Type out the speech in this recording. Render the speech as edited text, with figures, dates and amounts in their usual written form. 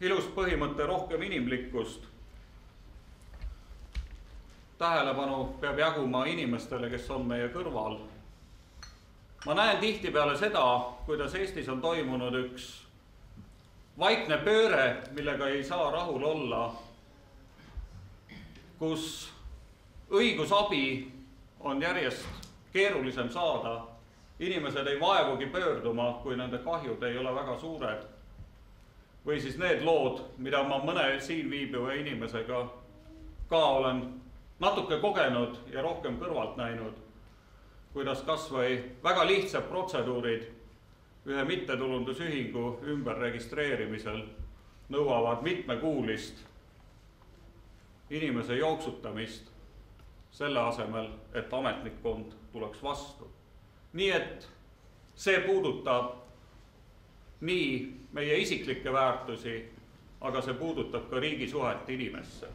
ilus põhimõte rohkem inimlikkust. Tähelepanu peab jaguma inimestele, kes on meie kõrval. Ma näen tihtipeale seda, kuidas Eestis on toimunud üks vaikne pööre, millega ei saa rahul olla, kus õigusabi on järjest keerulisem saada. Inimesed ei vaevugi pöörduma, kui nende kahjud ei ole väga suured. Või siis need lood, mida ma mõne siin viibiva inimesega ka olen natuke kogenud ja rohkem kõrvalt näinud, kuidas kas või väga lihtsad protseduurid ühe mittetulundusühingu ümberregistreerimisel nõuavad mitmekuulist inimese jooksutamist selle asemel, et ametnikkond tuleks vastu. Nii et see puudutab nii meie isiklikke väärtusi, aga see puudutab ka riigi suhet inimesse.